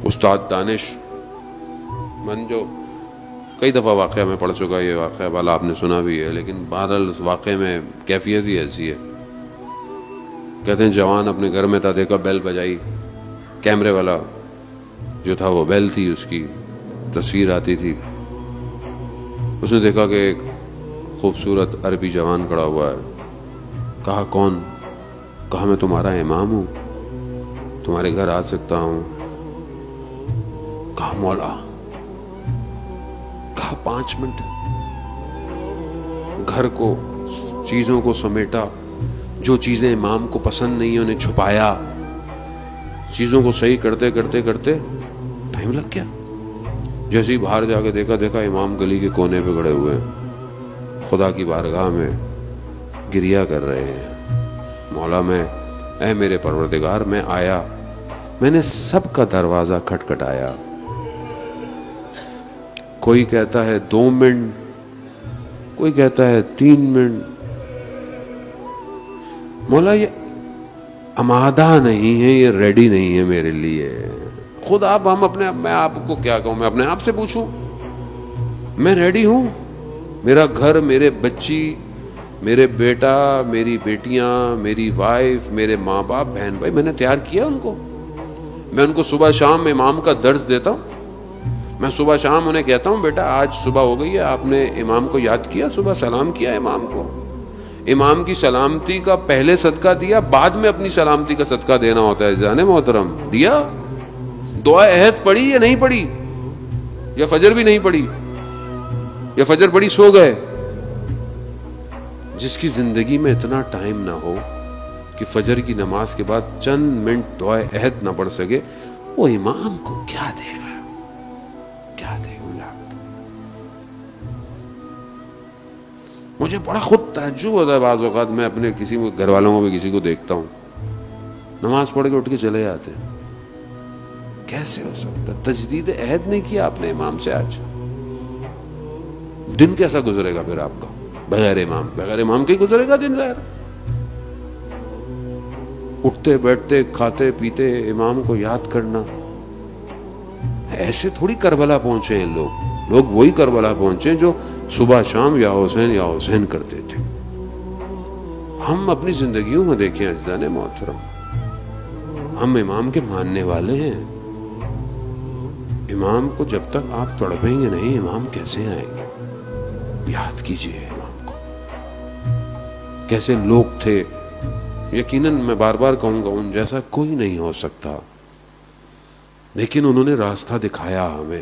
استاد دانش من جو کئی دفعہ واقعہ میں پڑھ چکا، یہ واقعہ والا آپ نے سنا بھی ہے، لیکن بہرحال اس واقعے میں کیفیت ہی ایسی ہے. کہتے ہیں جوان اپنے گھر میں تھا، دیکھا بیل بجائی، کیمرے والا جو تھا وہ بیل تھی، اس کی تصویر آتی تھی. اس نے دیکھا کہ ایک خوبصورت عربی جوان کھڑا ہوا ہے. کہا کون؟ کہا میں تمہارا امام ہوں، تمہارے گھر آ سکتا ہوں؟ کہا مولا. کہا 5 منٹ. گھر کو، چیزوں کو سمیٹا، جو چیزیں امام کو پسند نہیں انہیں چھپایا، چیزوں کو صحیح کرتے کرتے کرتے ٹائم لگ گیا. جیسے ہی باہر جا کے دیکھا امام گلی کے کونے پہ کھڑے ہوئے ہیں، خدا کی بارگاہ میں گریا کر رہے ہیں. مولا میں، اے میرے پروردگار، میں آیا، میں نے سب کا دروازہ کھٹکھٹایا. کوئی کہتا ہے 2 منٹ، کوئی کہتا ہے 3 منٹ. مولا یہ آمادہ نہیں ہے، یہ ریڈی نہیں ہے میرے لیے. خود آپ، میں آپ کو کیا کہوں، میں اپنے آپ سے پوچھوں، میں ریڈی ہوں؟ میرا گھر، میرے بچی، میرے بیٹا، میری بیٹیاں، میری وائف، میرے ماں باپ، بہن بھائی، میں نے تیار کیا ان کو. میں ان کو صبح شام امام کا درس دیتا ہوں. میں صبح شام انہیں کہتا ہوں بیٹا آج صبح ہو گئی ہے، آپ نے امام کو یاد کیا، صبح سلام کیا امام کو، امام کی سلامتی کا پہلے صدقہ دیا، بعد میں اپنی سلامتی کا صدقہ دینا ہوتا ہے. جانے محترم، دیا؟ دعا عہد پڑھی یا نہیں پڑھی؟ یا فجر بھی نہیں پڑھی؟ یا فجر پڑھی سو گئے؟ جس کی زندگی میں اتنا ٹائم نہ ہو کہ فجر کی نماز کے بعد چند منٹ دعا عہد نہ پڑھ سکے، وہ امام کو کیا دے گا؟ کیا دے گا؟ مجھے بڑا خود تعجب ہوتا ہے بعض اوقات. میں اپنے کسی گھر والوں کو بھی کسی کو دیکھتا ہوں، نماز پڑھ کے اٹھ کے چلے جاتے ہیں. کیسے ہو سکتا؟ تجدید عہد نہیں کیا آپ نے امام سے. آج دن کیسا گزرے گا پھر آپ کا بغیر امام؟ بغیر امام کے ہی گزرے گا دن. ظاہر اٹھتے بیٹھتے کھاتے پیتے امام کو یاد کرنا. ایسے تھوڑی کربلا پہنچے ہیں لوگ وہی کربلا پہنچے جو صبح شام یا حسین کرتے تھے. ہم اپنی زندگیوں میں دیکھیں عزیزان محترم، ہم امام کے ماننے والے ہیں. امام کو جب تک آپ تڑپیں گے نہیں، امام کیسے آئیں گے؟ یاد کیجئے امام کو، کیسے لوگ تھے. یقیناً میں بار بار کہوں گا ان جیسا کوئی نہیں ہو سکتا، لیکن انہوں نے راستہ دکھایا ہمیں.